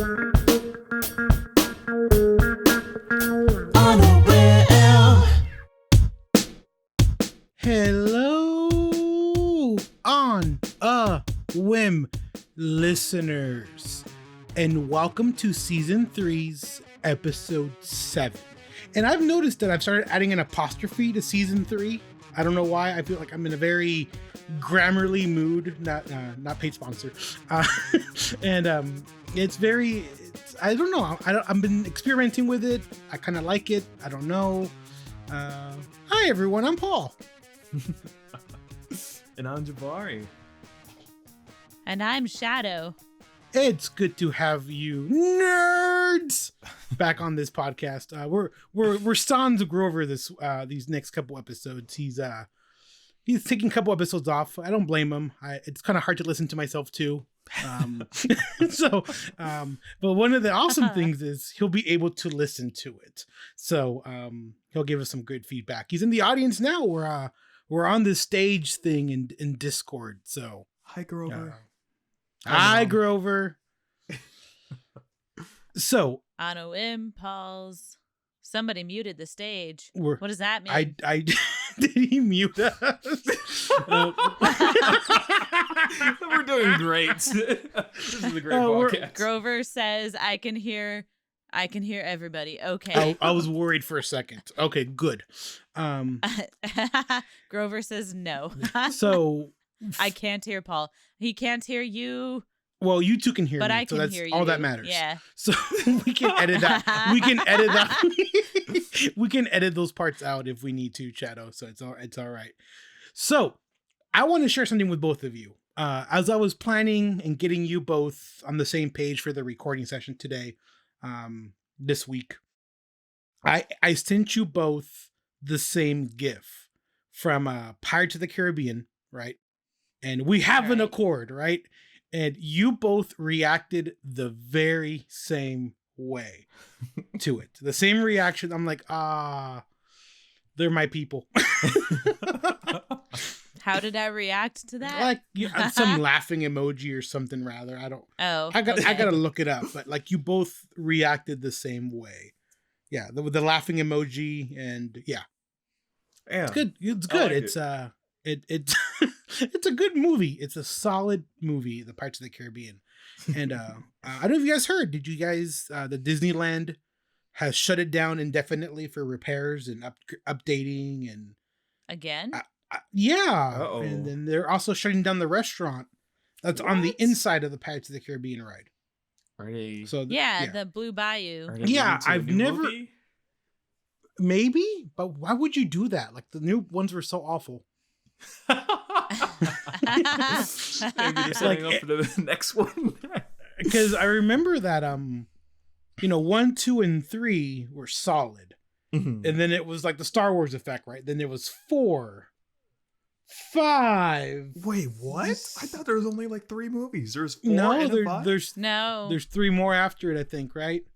Hello on a Whim listeners, and welcome to season 3's episode 7. And I've noticed that I've started adding an apostrophe to season 3. I don't know why. I feel like I'm in a very Grammarly mood, not paid sponsor. I don't know. I've been experimenting with it. I kind of like it. I don't know. Hi everyone, I'm Paul. And I'm Jabari. And I'm Shadoe. It's good to have you nerds back on this podcast. We're sans Grover these next couple episodes. He's taking a couple episodes off. I don't blame him. It's kind of hard to listen to myself too. But one of the awesome things is he'll be able to listen to it. So he'll give us some good feedback. He's in the audience now. We're on this stage thing in Discord. So hi, Grover. Hi, Grover. So On a whim, Paul's. Somebody muted the stage. What does that mean? I did he mute us? We're doing great. This is a great podcast. Grover says, I can hear everybody. Okay. I was worried for a second. Okay, good. Grover says no. So I can't hear Paul. He can't hear you. Well, you two can hear but me, I can so that's hear you. all that matters. Yeah. So we can edit that. We can edit that. We can edit those parts out if we need to, Shadoe. So it's all right. So I want to share something with both of you. As I was planning and getting you both on the same page for the recording session today, this week, I sent you both the same GIF from Pirates of the Caribbean, right? And we have an accord, right? And you both reacted the very same way to it. The same reaction. I'm like, they're my people. How did I react to that? Like some laughing emoji or something rather. I don't. Oh, I gotta look it up. But like you both reacted the same way. Yeah, the laughing emoji and yeah. It's good. It's good. It's it's a good movie. It's a solid movie, The Pirates of the Caribbean. And I don't know if you guys heard. Did you guys? The Disneyland has shut it down indefinitely for repairs and updating and again. Yeah. Uh-oh. And then they're also shutting down the restaurant that's on the inside of the Pirates of the Caribbean ride. Are they? So the Blue Bayou. Yeah, I've never. Movie? Maybe, but why would you do that? Like the new ones were so awful. Maybe they're setting up for the next one. Because I remember that 1, 2, and 3 were solid. Mm-hmm. And then it was like the Star Wars effect, right? Then there was 4, 5. Wait, what? I thought there was only like 3 movies. There's 4 and 5? There's 3 more after it, I think, right?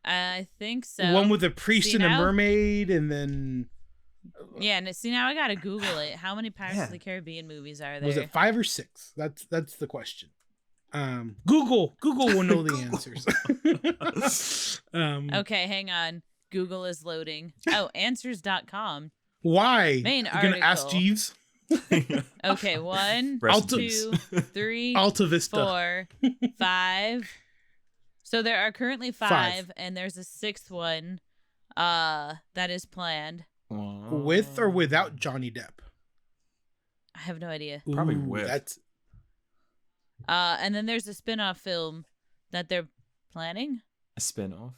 I think so. One with a priest and a mermaid, and then yeah, and see now I gotta Google it. How many Pirates of the Caribbean movies are there? Was it 5 or 6? That's the question. Google will know the answers. Okay, hang on. Google is loading. Oh, answers.com. Why? Main You're article. gonna ask Jeeves? Okay, 1, 2, 3, Alta Vista. 4, 5. So there are currently 5, and there's a 6th one that is planned. With or without Johnny Depp? I have no idea. Probably with. That's... And then there's a spin-off film that they're planning. A spin-off?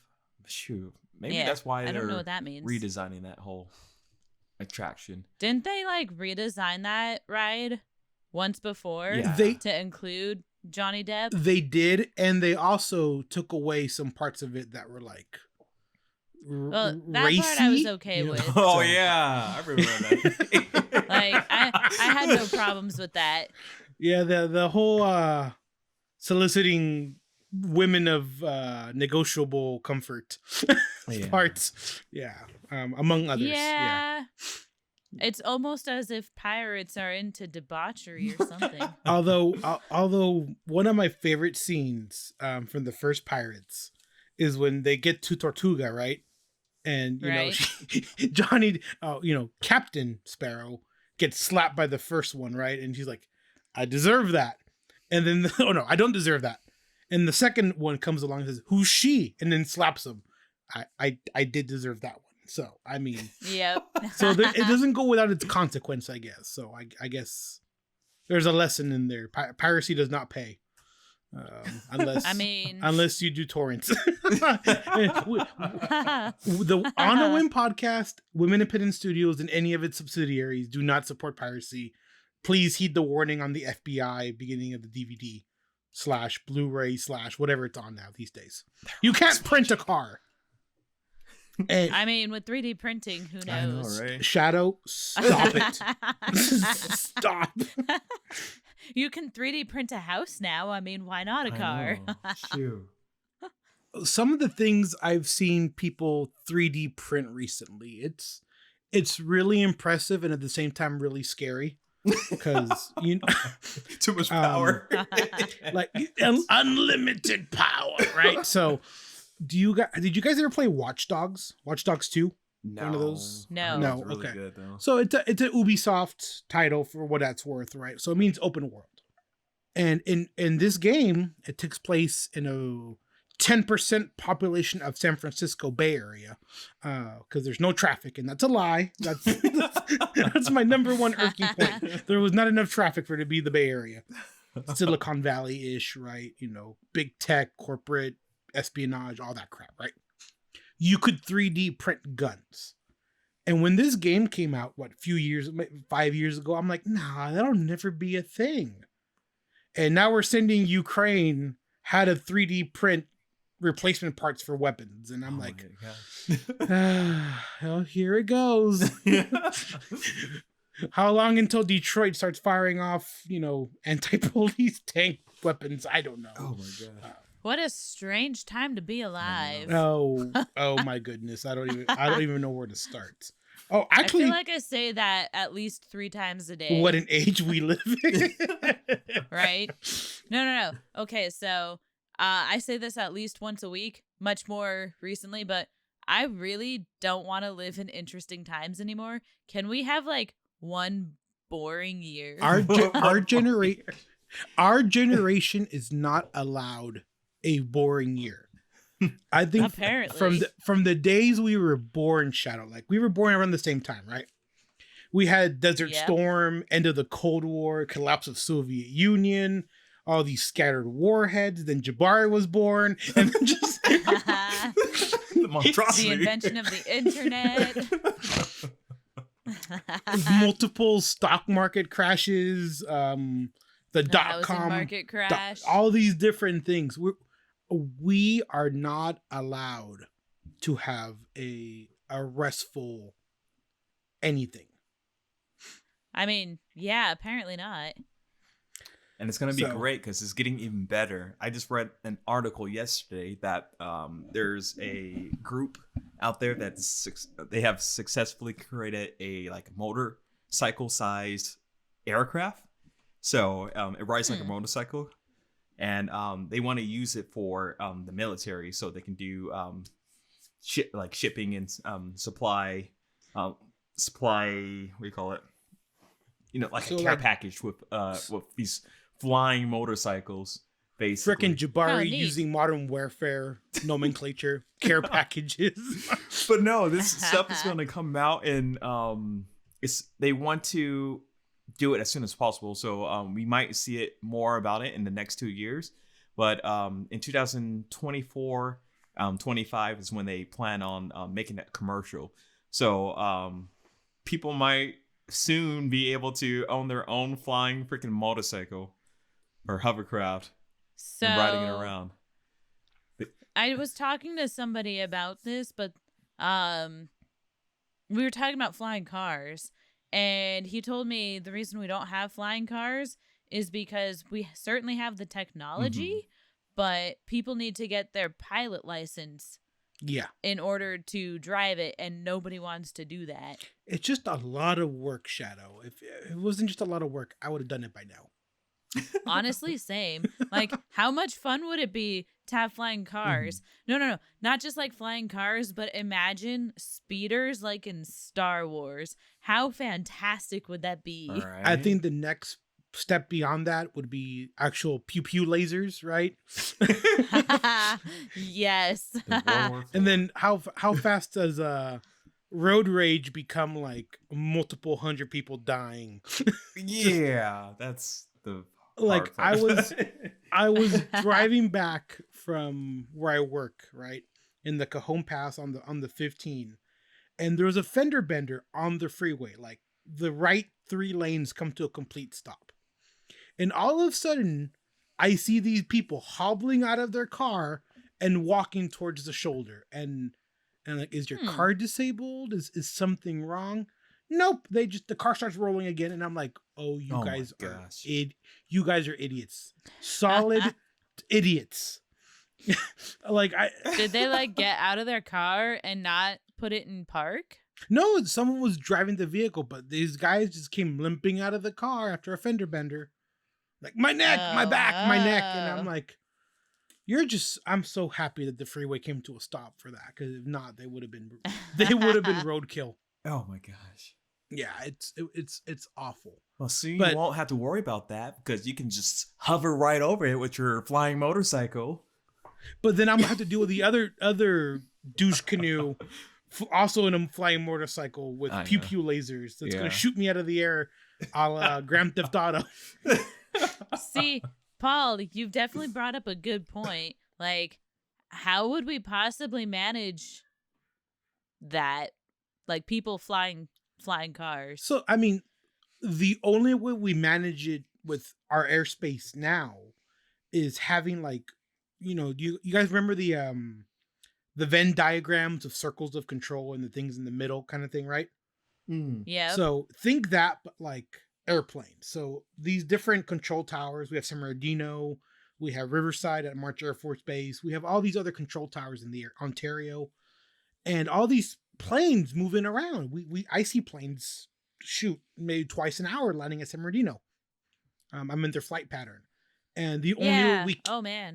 Shoot. Maybe Yeah, that's why I they're don't know what that means. redesigning that whole attraction. Didn't they like redesign that ride once before Yeah. to include Johnny Depp? They did, and they also took away some parts of it that were like Well, that racy. part I was okay with. Oh, yeah. I remember that. Like, I had no problems with that. Yeah, the whole soliciting women of negotiable comfort parts. Yeah, among others. Yeah. It's almost as if pirates are into debauchery or something. Although one of my favorite scenes from the first Pirates is when they get to Tortuga, right? And Right. Johnny, Captain Sparrow gets slapped by the first one, right? And she's like, "I deserve that." And then, oh no, I don't deserve that. And the second one comes along and says, "Who's she?" And then slaps him. I did deserve that one. So I mean, Yep. so it doesn't go without its consequence, I guess. So I guess there's a lesson in there. Piracy does not pay. Unless you do torrents. On the Whim podcast, Women Independent Studios and any of its subsidiaries do not support piracy. Please heed the warning on the FBI beginning of the DVD / Blu-ray / whatever it's on now these days. You can't print a car. And I mean, with 3D printing, who knows? I know, right? Shadoe, stop it. Stop. You can 3D print a house now. I mean, why not a car? Shoot. Some of the things I've seen people 3D print recently, it's really impressive and at the same time really scary because too much power. Like unlimited power, right? So did you guys ever play Watch Dogs? Watch Dogs 2? No. One of those? No. No. Really Okay. good, though. So it's a Ubisoft title for what that's worth, right? So it means open world. And in this game, it takes place in a 10% population of San Francisco Bay Area, because there's no traffic, and that's a lie. That's my number one irking point. There was not enough traffic for it to be the Bay Area. Silicon Valley-ish, right? Big tech, corporate, espionage, all that crap, right? You could 3D print guns. And when this game came out, 5 years ago, I'm like, nah, that'll never be a thing. And now we're sending Ukraine how to 3D print replacement parts for weapons. And I'm like, well, here it goes. How long until Detroit starts firing off, anti-police tank weapons? I don't know. Oh my god. What a strange time to be alive. Oh my goodness. I don't even know where to start. Oh, actually, I feel like I say that at least 3 times a day. What an age we live in. Right? No. Okay, so I say this at least once a week, much more recently, but I really don't want to live in interesting times anymore. Can we have one boring year? Our generation is not allowed a boring year. I think apparently from the days we were born, Shadoe, we were born around the same time, right? We had Desert Storm, end of the Cold War, collapse of Soviet Union, all these scattered warheads. Then Jabari was born, and then just the invention of the internet, multiple stock market crashes, the .com market crash, all these different things. We are not allowed to have a restful anything. I mean, yeah, apparently not. And it's going to be great because it's getting even better. I just read an article yesterday that there's a group out there they have successfully created a motorcycle-sized aircraft. So it rides like a motorcycle. And they want to use it for the military so they can do shipping and supply, what do you call it? A care package with these flying motorcycles, basically. Frickin' Jabari using modern warfare nomenclature, care packages. But no, this stuff is going to come out and they want to do it as soon as possible. So we might see it more about it in the next 2 years. But in 2024, 25 is when they plan on making that commercial. So people might soon be able to own their own flying freaking motorcycle or hovercraft and riding it around. I was talking to somebody about this, but we were talking about flying cars. And he told me the reason we don't have flying cars is because we certainly have the technology, but people need to get their pilot license Yeah. in order to drive it, and nobody wants to do that. It's just a lot of work, Shadoe. If it wasn't just a lot of work, I would have done it by now. Honestly, same. Like, how much fun would it be to have flying cars? No. Not just like flying cars, but imagine speeders like in Star Wars. How fantastic would that be? All right. I think the next step beyond that would be actual pew pew lasers, right? Yes. And then how fast does road rage become like multiple hundred people dying? Yeah, that's the Like hard part. I was driving back from where I work, right, in the Cajon Pass on the 15, and there was a fender bender on the freeway. Like the right 3 lanes come to a complete stop, and all of a sudden, I see these people hobbling out of their car and walking towards the shoulder, and like, is your car disabled? Is something wrong? Nope. The car starts rolling again, and I'm like, oh, you guys are idiots. Solid idiots. Like Did they like get out of their car and not put it in park? No, someone was driving the vehicle, but these guys just came limping out of the car after a fender bender. Like, my neck, my back, my neck. And I'm like, I'm so happy that the freeway came to a stop for that. Because if not, they would have been roadkill. Oh my gosh. Yeah, it's awful. Well, see, you won't have to worry about that because you can just hover right over it with your flying motorcycle. But then I'm gonna have to deal with the other douche canoe, also in a flying motorcycle with pew pew lasers that's gonna shoot me out of the air, a la Grand Theft Auto. See, Paul, you've definitely brought up a good point. Like, how would we possibly manage that? Like, people flying cars. So, I mean, the only way we manage it with our airspace now is having, like, you guys remember the Venn diagrams of circles of control and the things in the middle kind of thing, right? Yeah. So think that, but like airplanes. So these different control towers, we have San Bernardino, we have Riverside at March Air Force Base, we have all these other control towers in the air, Ontario, and all these planes moving around. I see planes shoot maybe twice an hour landing at San Bernardino. I'm in their flight pattern, and the only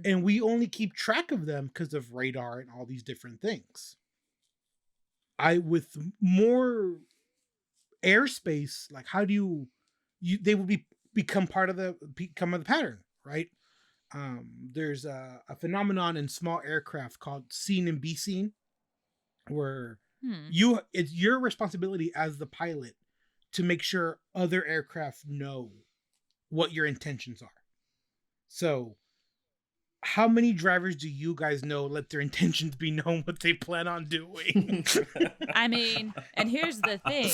and we only keep track of them because of radar and all these different things. With more airspace, like, how do they will become part of the pattern, right? There's a phenomenon in small aircraft called seen and be seen, where it's your responsibility as the pilot to make sure other aircraft know what your intentions are. So how many drivers do you guys know let their intentions be known what they plan on doing? I mean, and here's the thing.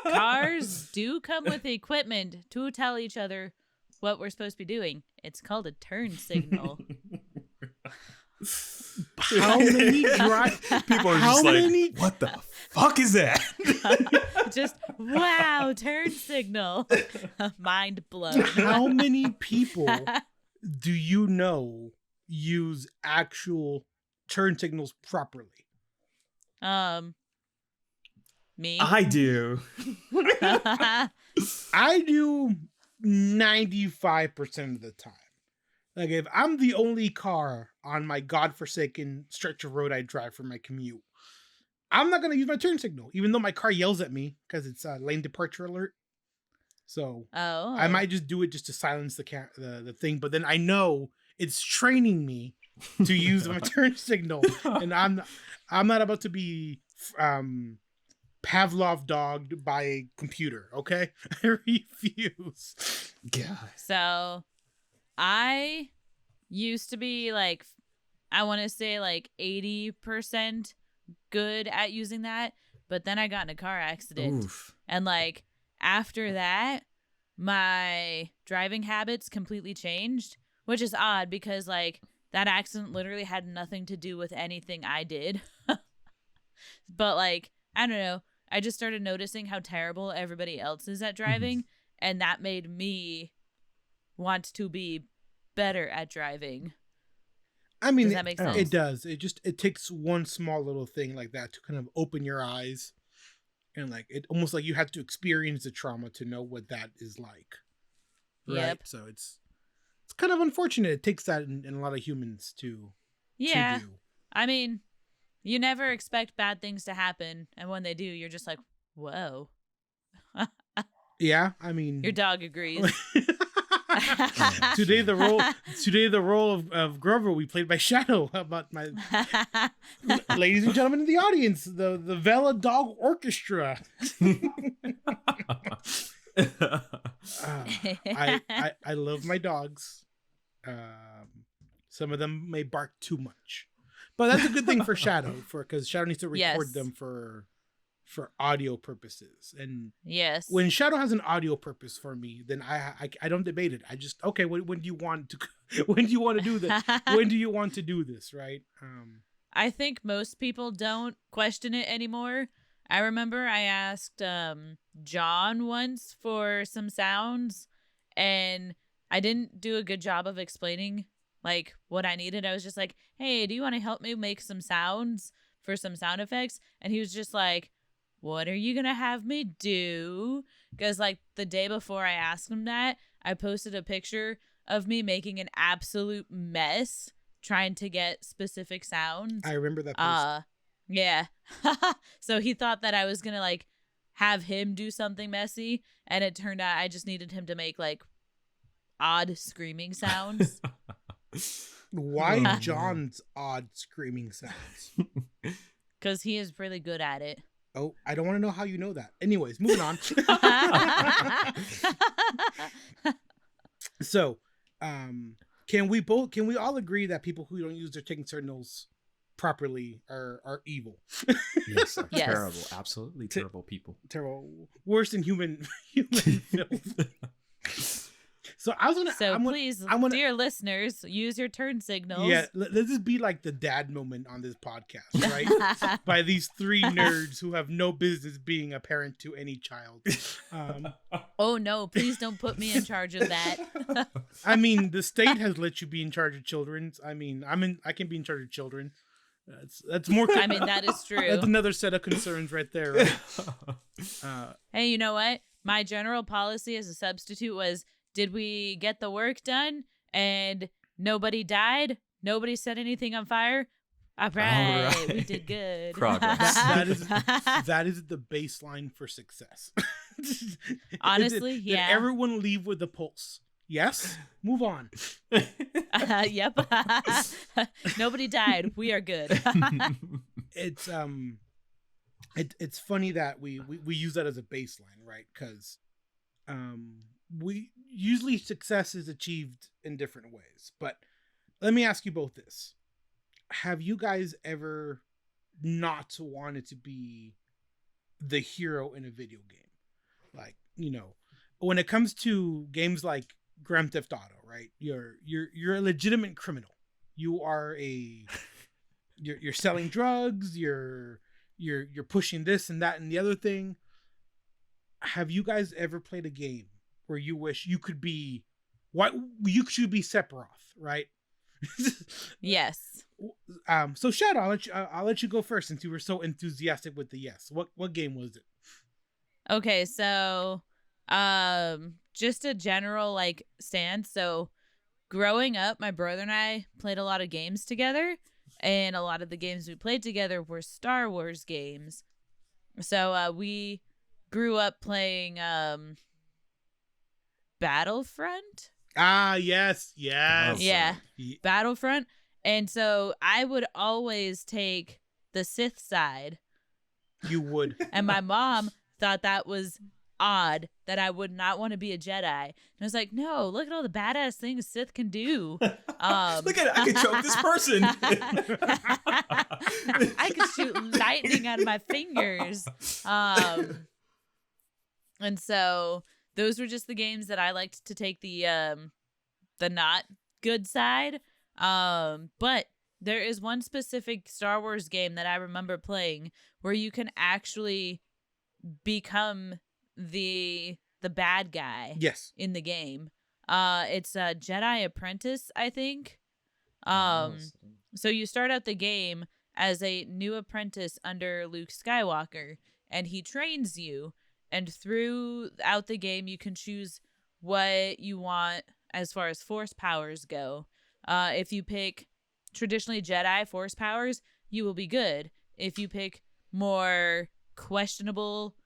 Cars do come with equipment to tell each other what we're supposed to be doing. It's called a turn signal. How many people are just like, what the fuck is that? Just, wow, turn signal. Mind blown. How many people do you know use actual turn signals properly? Me. I do. I do 95% of the time. Like, if I'm the only car on my godforsaken stretch of road I drive for my commute, I'm not going to use my turn signal, even though my car yells at me because it's a lane departure alert. So I might just do it just to silence the thing. But then I know it's training me to use my turn signal, and I'm not about to be Pavlov dogged by a computer. Okay, I refuse. God. So I used to be like, I want to say like 80% good at using that, but then I got in a car accident. Oof. And like after that, my driving habits completely changed, which is odd because like that accident literally had nothing to do with anything I did. But like, I don't know, I just started noticing how terrible everybody else is at driving, and that made me want to be better at driving. I mean, Does that make sense? it does. It takes one small little thing like that to kind of open your eyes, and like it almost like you have to experience the trauma to know what that is like. Right. Yep. So it's kind of unfortunate. It takes that in a lot of humans to do. I mean, you never expect bad things to happen, and when they do, you're just like, whoa. Yeah, I mean, Your dog agrees. Today the role of Grover we played by Shadoe. How about my ladies and gentlemen in the audience, the Vela Dog Orchestra. I love my dogs. Some of them may bark too much, but that's a good thing for Shadoe, because Shadoe needs to record them for audio purposes. And yes, when Shadoe has an audio purpose for me, then I don't debate it. I just, okay, when do you want to do this? When do you want to do this? Right. I think most people don't question it anymore. I remember I asked John once for some sounds, and I didn't do a good job of explaining like what I needed. I was just like, hey, do you want to help me make some sounds for some sound effects? And he was just like, what are you going to have me do? Because like the day before I asked him that, I posted a picture of me making an absolute mess trying to get specific sounds. I remember that post. Yeah. So he thought that I was going to like have him do something messy, and it turned out I just needed him to make like odd screaming sounds. Why John's odd screaming sounds? Because he is really good at it. Oh, I don't want to know how you know that. Anyways, moving on. So, can we all agree that people who don't use their ticking signals properly are evil? Yes, Yes. terrible, absolutely terrible people. Terrible, worse than human filth. So I was gonna. So please, dear listeners, use your turn signals. Yeah, let this be like the dad moment on this podcast, right? By these three nerds who have no business being a parent to any child. Oh no! Please don't put me in charge of that. I mean, the state has let you be in charge of children. I mean, I can be in charge of children. That's more. I mean, that is true. That's another set of concerns right there. Right? Hey, you know what? My general policy as a substitute was: did we get the work done and nobody died? Nobody set anything on fire? All right. We did good. Progress. That is the baseline for success. Honestly, did everyone leave with a pulse? Yes. Move on. Yep. Nobody died. We are good. It's funny that we use that as a baseline, right? Because we usually success is achieved in different ways. But let me ask you both this: have you guys ever not wanted to be the hero in a video game? Like, when it comes to games like Grand Theft Auto, right? You're a legitimate criminal. You are you're selling drugs, you're pushing this and that and the other thing. Have you guys ever played a game where you wish you could be should be Sephiroth, right? Yes. So Shadoe, I'll let you go first since you were so enthusiastic with the yes. What game was it? Okay, so just a general like stance. So growing up, my brother and I played a lot of games together, and a lot of the games we played together were Star Wars games. So we grew up playing Battlefront. Ah, yes. Yeah, Battlefront. And so I would always take the Sith side. You would. And my mom thought that was odd, that I would not want to be a Jedi. And I was like, no, look at all the badass things Sith can do. Look at it, I can choke this person. I could shoot lightning out of my fingers. And so those were just the games that I liked to take the not good side. But there is one specific Star Wars game that I remember playing where you can actually become the bad guy. Yes. In the game. It's Jedi Apprentice, I think. So you start out the game as a new apprentice under Luke Skywalker, and he trains you. And throughout the game, you can choose what you want as far as force powers go. If you pick traditionally Jedi force powers, you will be good. If you pick more questionable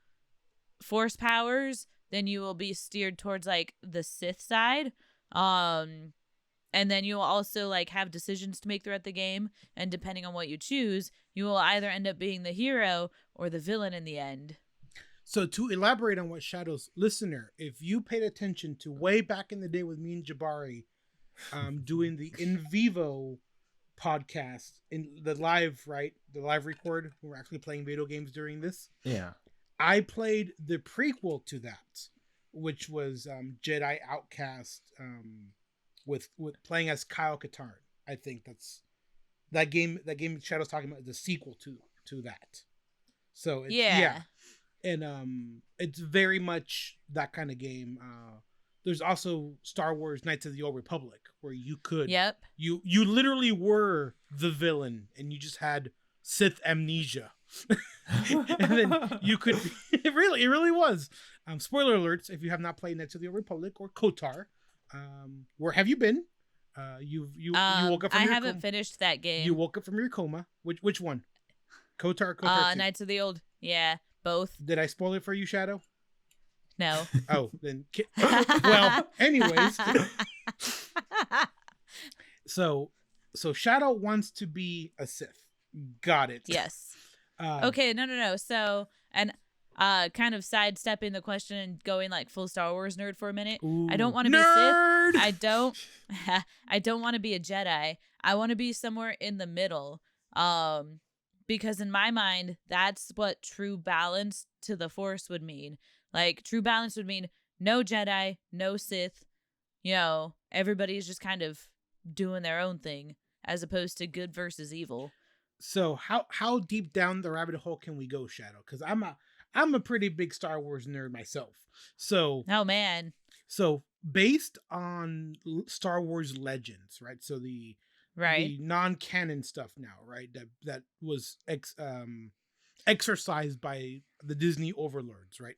force powers, then you will be steered towards like the Sith side. And then you'll also like have decisions to make throughout the game, and depending on what you choose, you will either end up being the hero or the villain in the end. So to elaborate on what Shadoe's listener, if you paid attention to way back in the day with me and Jabari doing the In Vivo podcast, in the live, right? The live record, when we're actually playing video games during this. Yeah. I played the prequel to that, which was Jedi Outcast, with playing as Kyle Katarn. I think that's that game Shadow's talking about is the sequel to that. So it's, yeah. And it's very much that kind of game. There's also Star Wars Knights of the Old Republic, where you could you literally were the villain and you just had Sith amnesia. And then you could it really was. Spoiler alerts if you have not played Knights of the Old Republic or KOTOR. Where have you been? You woke up from I your haven't finished that game. You woke up from your coma. Which one? KOTOR 2? Knights of the Old. Yeah, both. Did I spoil it for you, Shadoe? No. Oh, then well, anyways. So Shadoe wants to be a Sith. Got it. Yes. Okay, no. So, and kind of sidestepping the question and going like full Star Wars nerd for a minute. Ooh, I don't want to be Sith. I don't want to be a Jedi. I want to be somewhere in the middle. Because in my mind, that's what true balance to the Force would mean. Like true balance would mean no Jedi, no Sith. You know, everybody's just kind of doing their own thing as opposed to good versus evil. So how deep down the rabbit hole can we go, Shadoe? Because I'm a pretty big Star Wars nerd myself. So oh man. So based on Star Wars Legends, right? So the non-canon stuff now, right? That was exercised by the Disney overlords, right?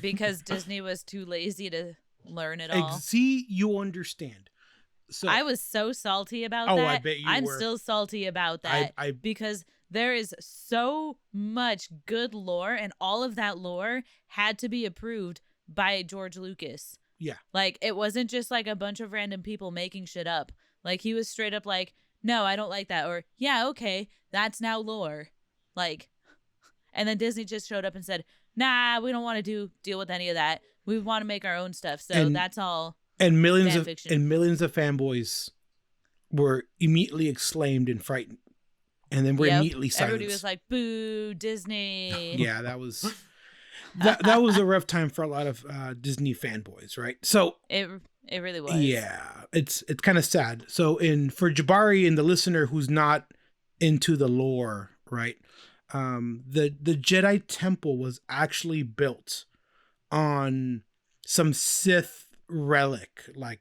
Because Disney was too lazy to learn it all. See, you understand. So I was so salty about that. I bet you I'm were. still salty about that because there is so much good lore, and all of that lore had to be approved by George Lucas. Yeah. Like, it wasn't just like a bunch of random people making shit up. Like, he was straight up like, no, I don't like that. Or, yeah, okay, that's now lore. Like, and then Disney just showed up and said, nah, we don't want to deal with any of that. We want to make our own stuff. So that's all. And millions of fanboys were immediately exclaimed and frightened. And then were immediately silenced. Everybody was like, boo, Disney. Yeah, that was that was a rough time for a lot of Disney fanboys, right? So it really was. Yeah, it's kind of sad. So for Jabari and the listener who's not into the lore, right? The Jedi Temple was actually built on some Sith relic. Like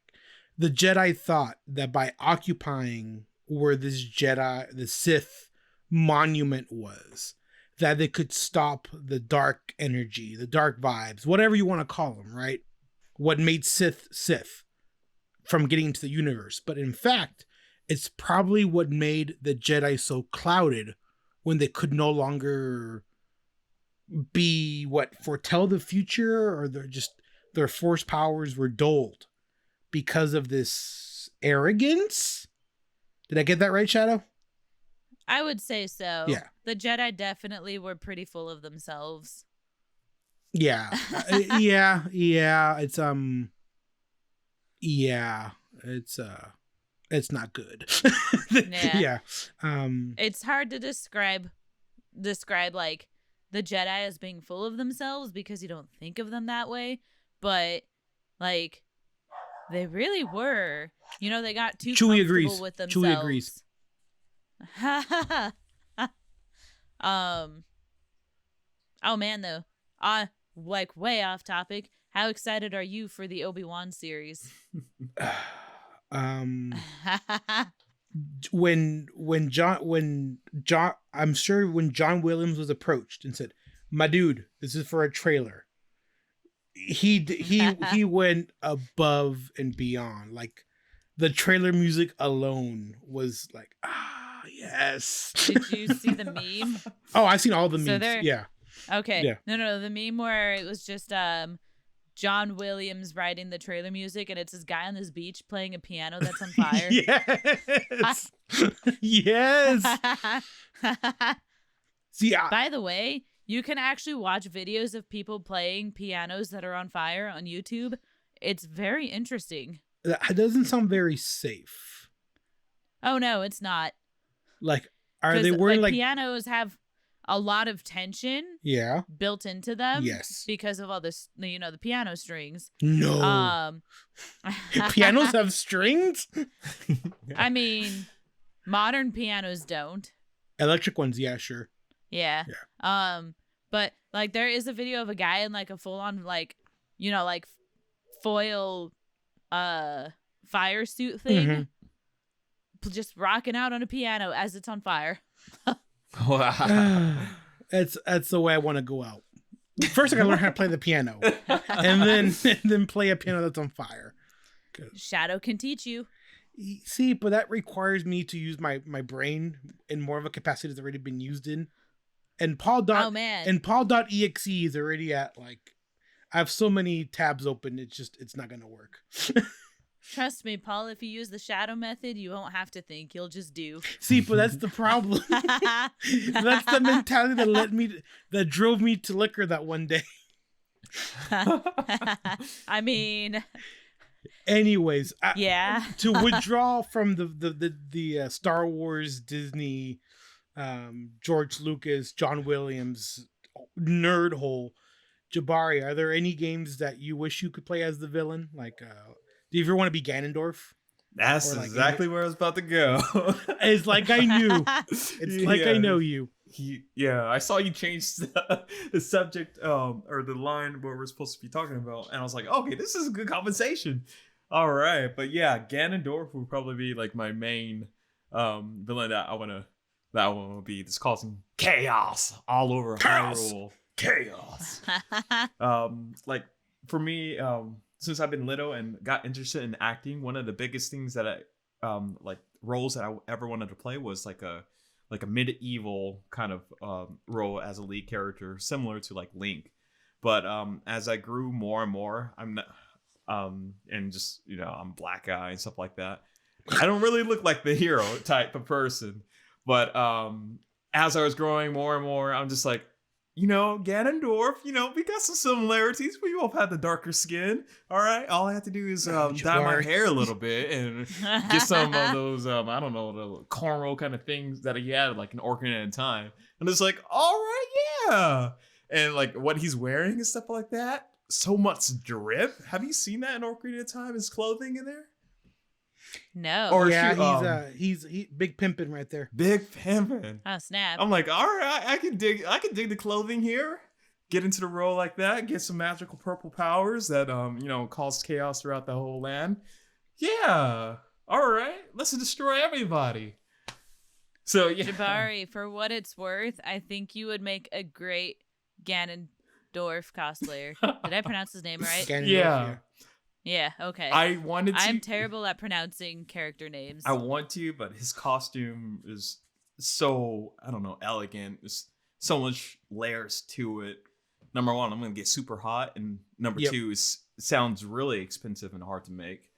the Jedi thought that by occupying where the Sith monument was, that they could stop the dark energy, the dark vibes, whatever you want to call them, right? What made Sith from getting into the universe. But in fact, it's probably what made the Jedi so clouded when they could no longer foretell the future, or their force powers were dulled because of this arrogance. Did I get that right, Shadoe? I would say so. Yeah. The Jedi definitely were pretty full of themselves. Yeah. It's it's not good. Yeah. It's hard to describe like the Jedi as being full of themselves because you don't think of them that way, but like they really were. You know, they got too comfortable with themselves. Chewie agrees. Oh man, though. Like way off topic. How excited are you for the Obi-Wan series? when John I'm sure when John Williams was approached and said, "My dude, this is for a trailer." He went above and beyond. Like the trailer music alone was like, yes. Did you see the meme? Oh, I've seen all the memes. Yeah. Okay. Yeah. No, the meme where it was just John Williams writing the trailer music, and it's this guy on this beach playing a piano that's on fire. Yes. Yes. See, by the way, you can actually watch videos of people playing pianos that are on fire on YouTube. It's very interesting. That doesn't sound very safe. Oh no, it's not. Like, are they wearing like pianos have a lot of tension built into them? Yes. Because of all this, the piano strings. No. Pianos have strings? I mean, modern pianos don't. Electric ones, yeah, sure. Yeah. But like there is a video of a guy in like a full on like foil fire suit thing just rocking out on a piano as it's on fire. Wow. That's the way I want to go out. First I gotta learn how to play the piano. and then play a piano that's on fire. Shadoe can teach you. See, but that requires me to use my brain in more of a capacity that's already been used in. And Paul.exe is already at like, I have so many tabs open, it's not gonna work. Trust me, Paul, if you use the Shadoe method, you won't have to think, you'll just do. See, but that's the problem. That's the mentality that drove me to liquor that one day. I mean, anyways, yeah. To withdraw from the Star Wars, Disney, George Lucas, John Williams nerd hole, Jabari, are there any games that you wish you could play as the villain? Like, do you ever want to be Ganondorf? That's like exactly where I was about to go. It's like I knew. It's like I know you. I saw you change the subject or the line where we're supposed to be talking about, and I was like, okay, this is a good conversation. All right, but yeah, Ganondorf would probably be like my main villain that I want to be. That's causing chaos all over Hyrule. Chaos. Like for me, since I've been little and got interested in acting, one of the biggest things that I like roles that I ever wanted to play was like a medieval kind of role as a lead character, similar to like Link. But as I grew more and more, I'm not, and just I'm black guy and stuff like that. I don't really look like the hero type of person. But as I was growing more and more, I'm just like, Ganondorf, we got some similarities. We both have the darker skin. All right. All I have to do is dye my hair a little bit and get some of those, I don't know, the cornrow kind of things that he had, like an Ocarina of Time. And it's like, all right, yeah. And like what he's wearing and stuff like that. So much drip. Have you seen that in Ocarina of Time? His clothing in there? No. Or yeah, he's big pimpin' right there. Big pimpin'. Oh snap! I'm like, all right, I can dig the clothing here. Get into the role like that. Get some magical purple powers that cause chaos throughout the whole land. Yeah. All right, let's destroy everybody. So yeah, Jabari, for what it's worth, I think you would make a great Ganondorf cosplayer. Did I pronounce his name right? Ganondorf, yeah. Yeah, okay. I'm terrible at pronouncing character names. I want to, but his costume is so, I don't know, elegant. There's so much layers to it. Number one, I'm going to get super hot. And number two, it sounds really expensive and hard to make.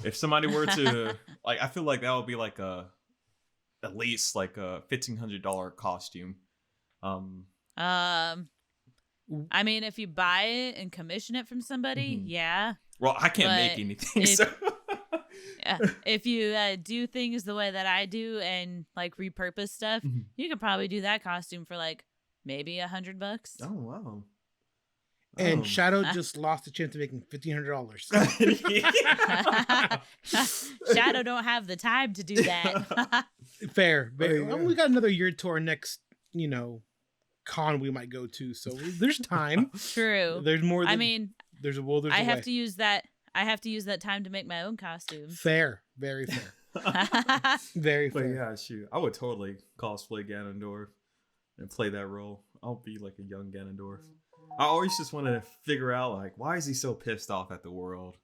If somebody were to, like, I feel like that would be like at least like a $1,500 costume. I mean, if you buy it and commission it from somebody, yeah. Well, I can't make anything. If you do things the way that I do and like repurpose stuff, you could probably do that costume for like maybe $100. Oh wow! And Shadoe just lost the chance of making $1,500. Shadoe don't have the time to do that. Fair. We got another year to our next, con we might go to, so there's time. True. There's more. There's a way. I have to use that time to make my own costumes. Fair. Very fair. Very But fair. yeah, shoot, I would totally cosplay Ganondorf and play that role. I'll be like a young Ganondorf. I always just want to figure out like why is he so pissed off at the world?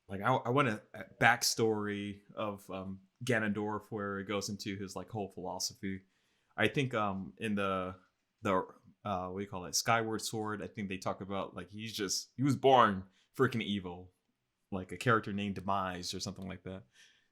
Like I want a backstory of Ganondorf where it goes into his like whole philosophy. I think in the what do you call it, Skyward Sword, I think they talk about like he was born freaking evil, like a character named Demise or something like that.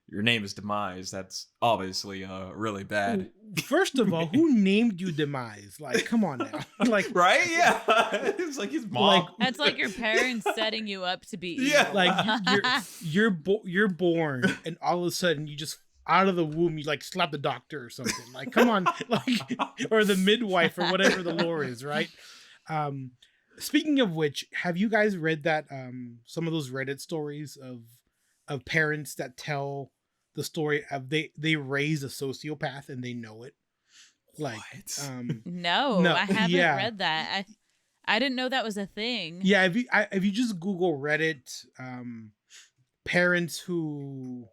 Your name is Demise. That's obviously really bad. First of all, who named you Demise? Like, come on now. Like, right? Yeah, it's like his mom. Like, That's like your parents setting you up to be evil. Yeah. like you're born, and all of a sudden you just out of the womb you like slap the doctor or something. Like, come on, like, or the midwife or whatever the lore is, right? Speaking of which, have you guys read that some of those Reddit stories of parents that tell the story of they raise a sociopath and they know it? Like, no, no, I haven't yeah. read that. I didn't know that was a thing. Yeah, if you just Google Reddit, parents who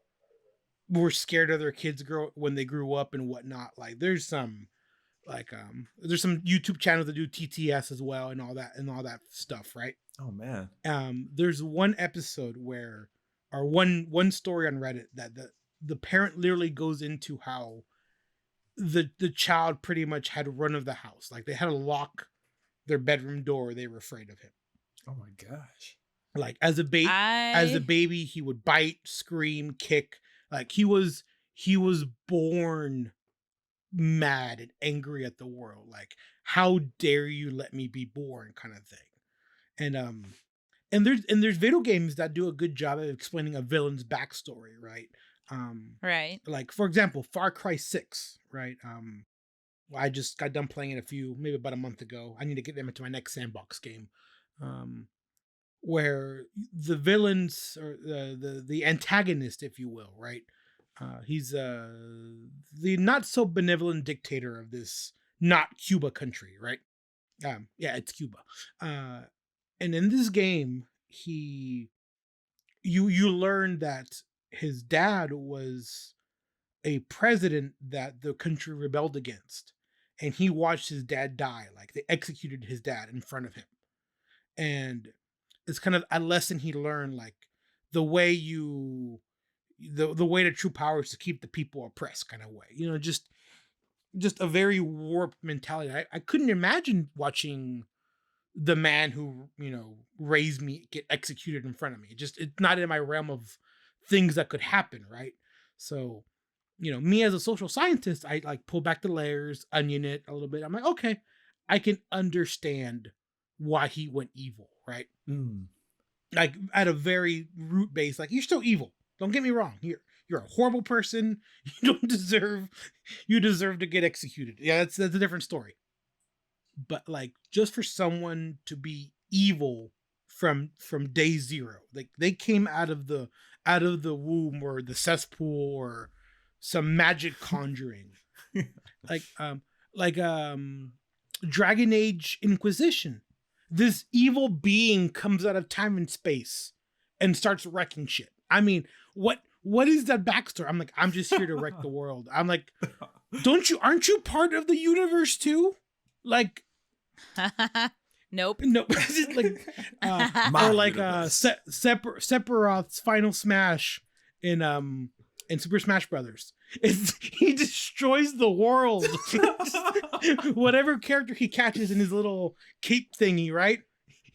were scared of their kids when they grew up and whatnot, like there's some YouTube channels that do TTS as well and all that stuff, right? Oh man. There's one episode or one story on Reddit that the parent literally goes into how the child pretty much had run of the house. Like they had to lock their bedroom door. They were afraid of him. Oh my gosh. Like as a baby, he would bite, scream, kick. Like he was born mad and angry at the world. Like, how dare you let me be born, kind of thing. And there's video games that do a good job of explaining a villain's backstory, right? Right. Like for example, Far Cry 6, right? I just got done playing it maybe about a month ago. I need to get them into my next sandbox game. Where the villains or the antagonist, if you will, right? He's the not so benevolent dictator of this not Cuba country, right? Yeah, it's Cuba. And in this game, you learn that his dad was a president that the country rebelled against, and he watched his dad die. Like they executed his dad in front of him, and it's kind of a lesson he learned, like the way the way to true power is to keep the people oppressed, kind of way. You know, just a very warped mentality. I couldn't imagine watching the man who, you know, raised me get executed in front of me. It's not in my realm of things that could happen, right? So, you know, me as a social scientist, I like pull back the layers, onion it a little bit. I'm like, okay, I can understand why he went evil, right? Like at a very root base, like you're still evil. Don't get me wrong. You're a horrible person. You deserve to get executed. Yeah, that's a different story. But like just for someone to be evil from day zero, like they came out of the womb or the cesspool or some magic conjuring, like Dragon Age Inquisition. This evil being comes out of time and space and starts wrecking shit. I mean, what is that backstory? I'm like, I'm just here to wreck the world. I'm like, aren't you part of the universe too? Like, nope. Like, or like Sephiroth's Final Smash in Super Smash Brothers. He destroys the world. Whatever character he catches in his little cape thingy, right?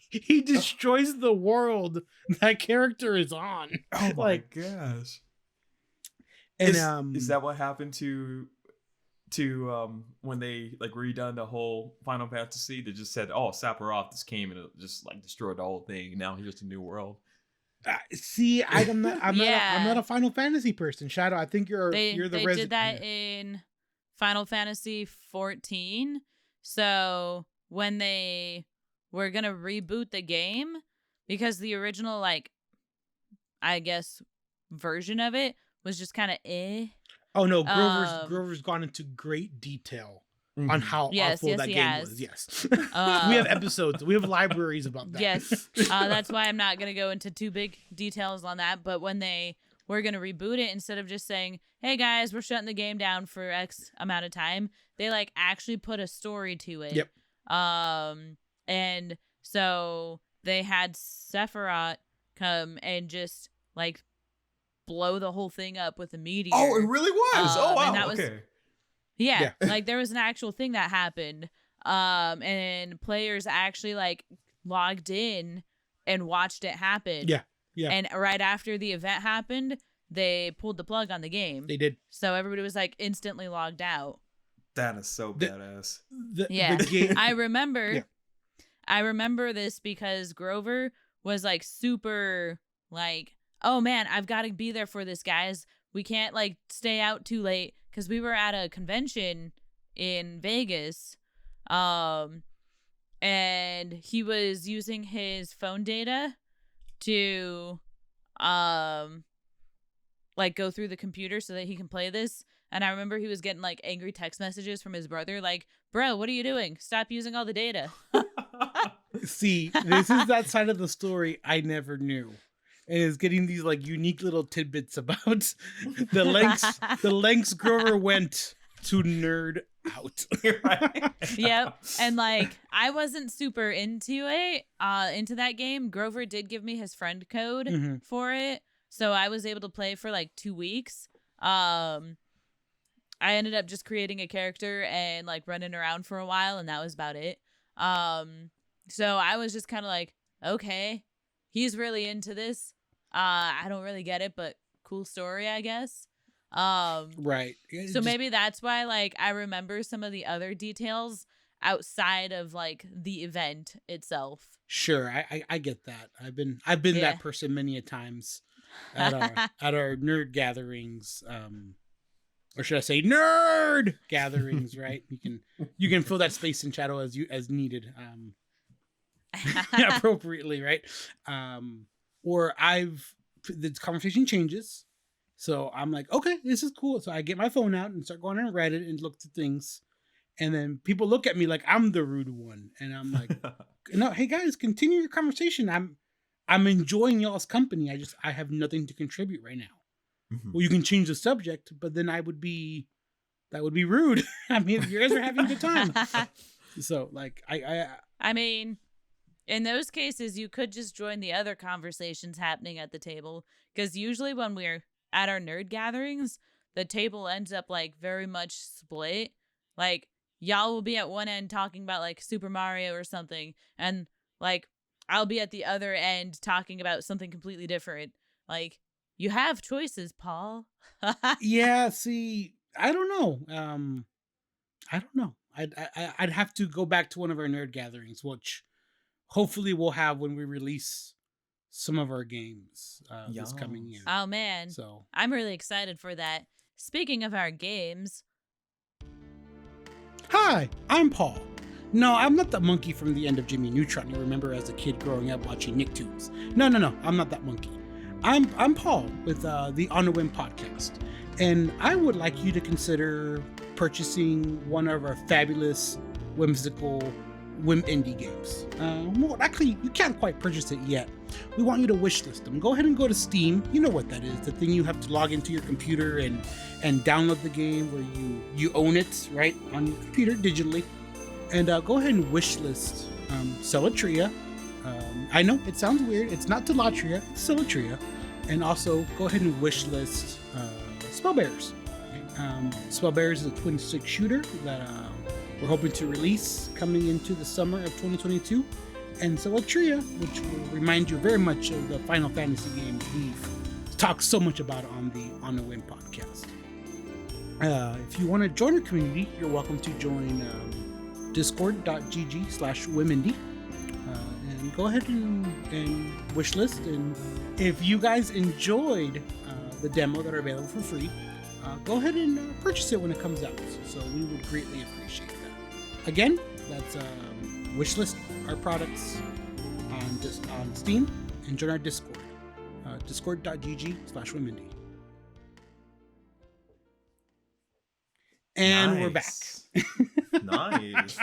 He destroys the world that character is on. Oh my gosh! And is that what happened to when they like redone the whole Final Fantasy? They just said, "Oh, Sephiroth just came and just like destroyed the whole thing. Now he's just a new world." See, I'm not a Final Fantasy person. Shadoe, I think you're the They did that in Final Fantasy 14. So when they were gonna reboot the game, because the original, like, I guess, version of it was just kind of eh. Oh no, Grover's gone into great detail on how awful that game was. Yes. We have episodes. We have libraries about that. Yes. That's why I'm not going to go into too big details on that. But when they we're going to reboot it, instead of just saying, hey guys, we're shutting the game down for X amount of time, they like actually put a story to it. Yep. And so they had Sephiroth come and just like blow the whole thing up with a meteor. Oh, it really was. Oh wow. And that was, okay. yeah, like there was an actual thing that happened. And players actually like logged in and watched it happen. Yeah. Yeah. And right after the event happened, they pulled the plug on the game. They did. So everybody was like instantly logged out. That is so badass. The game. I remember this because Grover was like super like, oh man, I've got to be there for this, guys. We can't like stay out too late, because we were at a convention in Vegas. And he was using his phone data to like go through the computer so that he can play this. And I remember he was getting like angry text messages from his brother like, bro, what are you doing? Stop using all the data. See, this is that side of the story I never knew. And is getting these like unique little tidbits about the lengths Grover went to nerd out. Right. Yep. And like I wasn't super into that game. Grover did give me his friend code for it, so I was able to play for like 2 weeks. I ended up just creating a character and like running around for a while, and that was about it. So I was just kind of like, okay, he's really into this. I don't really get it, but cool story, I guess. Right. So maybe that's why like I remember some of the other details outside of like the event itself. Sure, I get that. I've been that person many a times at our nerd gatherings, or should I say nerd gatherings, right? You can fill that space in Shadoe as needed, appropriately, right? Or the conversation changes. So I'm like, okay, this is cool. So I get my phone out and start going on Reddit and look at things. And then people look at me like I'm the rude one. And I'm like, no, hey guys, continue your conversation. I'm enjoying y'all's company. I have nothing to contribute right now. Mm-hmm. Well, you can change the subject, but then that would be rude. I mean, you guys are having a good time. So like, I mean, in those cases, you could just join the other conversations happening at the table. Because usually when we're at our nerd gatherings, the table ends up like very much split. Like y'all will be at one end talking about like Super Mario or something, and like I'll be at the other end talking about something completely different. Like you have choices, Paul. Yeah, see, I don't know. I don't know. I'd have to go back to one of our nerd gatherings, which hopefully we'll have when we release some of our games this coming year. Oh man, so I'm really excited for that. Speaking of our games, hi, I'm Paul. No, I'm not the monkey from the end of Jimmy Neutron you remember as a kid growing up watching Nicktoons. No, I'm not that monkey. I'm Paul with the On a Whim podcast, and I would like you to consider purchasing one of our fabulous, whimsical Whim indie games. Well, actually, you can't quite purchase it yet. We want you to wishlist them. Go ahead and go to Steam. You know what that is, the thing you have to log into your computer and download the game where you own it, right, on your computer digitally. And go ahead and wishlist Selatria. I know, it sounds weird. It's not Selatria, it's Selatria. And also, go ahead and wishlist Spellbearers. Spellbearers is a twin stick shooter that we're hoping to release coming into the summer of 2022. And Selatria, which will remind you very much of the Final Fantasy games we've talked so much about on the On a Whim podcast. If you want to join our community, you're welcome to join discord.gg/whimindie. And go ahead and wishlist. And if you guys enjoyed the demo that are available for free, go ahead and purchase it when it comes out. So we would greatly appreciate that. Again, that's wishlist our products on Steam and join our Discord. Discord.gg/whimindie. And nice. We're back. Nice.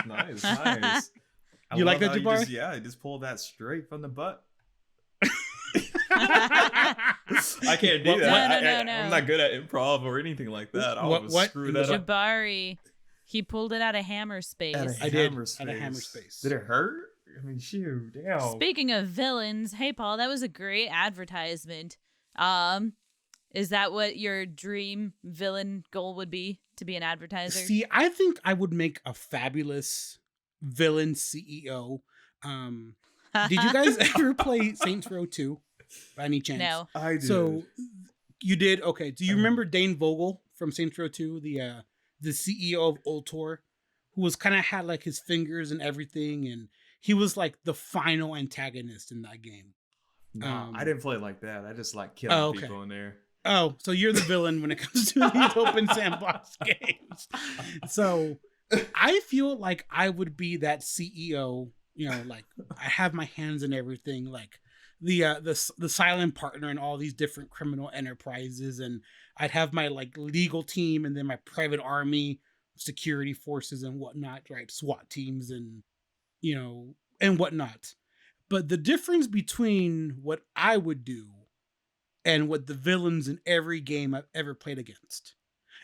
You like that, Jabari? I just pulled that straight from the butt. I can't do that. No. I'm not good at improv or anything like that. I would screw that up. Jabari, he pulled it out of hammer space. Out of hammer space. Did it hurt? I mean, shoot, damn. Speaking of villains, hey Paul, that was a great advertisement. Is that what your dream villain goal would be, to be an advertiser? See, I think I would make a fabulous villain CEO. Did you guys ever play Saints Row 2 by any chance? No. I did. So you did? Okay. Do you remember Dane Vogel from Saints Row 2, the CEO of Old Tor, who was kind of had like his fingers and everything, and he was like the final antagonist in that game. No, I didn't play like that. I just like killing people in there. Oh, so you're the villain when it comes to these open sandbox games. So I feel like I would be that CEO, you know, like I have my hands in everything, like the silent partner in all these different criminal enterprises, and I'd have my like legal team and then my private army, security forces and whatnot, right? SWAT teams and, you know, and whatnot. But the difference between what I would do and what the villains in every game I've ever played against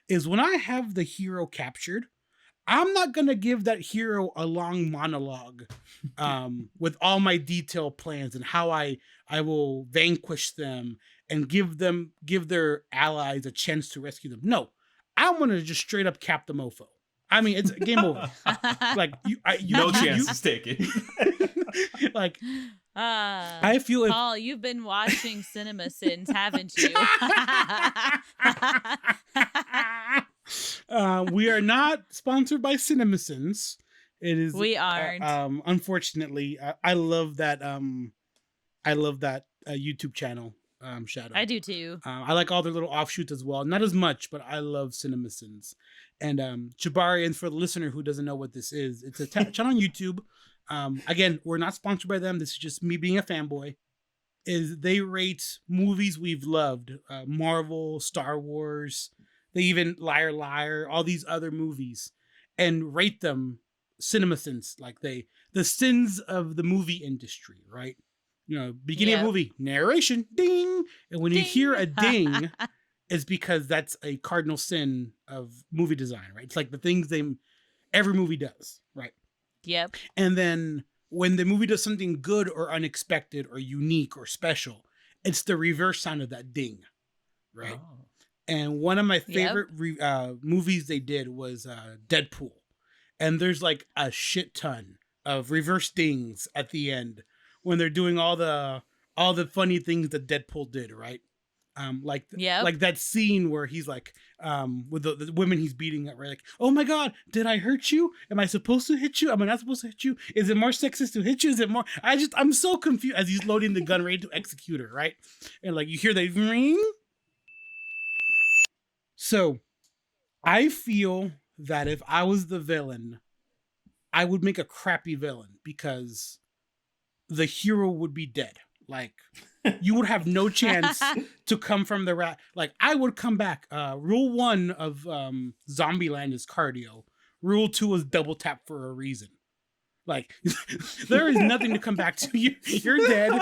is when I have the hero captured, I'm not going to give that hero a long monologue with all my detailed plans and how I will vanquish them and give their allies a chance to rescue them. No, I want to just straight up cap the mofo. I mean, it's game over. Like no chances taken. Like, I feel Paul, you've been watching Cinema Sins, haven't you? We are not sponsored by CinemaSins. It is. We aren't. Unfortunately, I love that. I love that YouTube channel. Shadoe. I do too. I like all their little offshoots as well. Not as much, but I love CinemaSins. And Jabari, and for the listener who doesn't know what this is, it's a channel on YouTube. Again, we're not sponsored by them. This is just me being a fanboy. Is they rate movies we've loved, Marvel, Star Wars. They even Liar Liar, all these other movies, and rate them CinemaSins, like the sins of the movie industry, right? You know, beginning of movie, narration, ding. And when you hear a ding, it's because that's a cardinal sin of movie design, right? It's like the things every movie does, right? Yep. And then when the movie does something good or unexpected or unique or special, it's the reverse sound of that ding, right? Oh. And one of my favorite movies they did was Deadpool. And there's like a shit ton of reverse dings at the end when they're doing all the funny things that Deadpool did, right? Like that scene where he's like, with the women he's beating up, right? Like, oh my God, did I hurt you? Am I supposed to hit you? Am I not supposed to hit you? Is it more sexist to hit you? Is it more? I'm so confused as he's loading the gun ready to execute her, right? And like you hear the ring. So I feel that if I was the villain, I would make a crappy villain because the hero would be dead. Like, you would have no chance to come from the rat. Like, I would come back. Rule 1 of Zombieland is cardio. Rule 2 is double tap for a reason. Like, there is nothing to come back to. You're dead.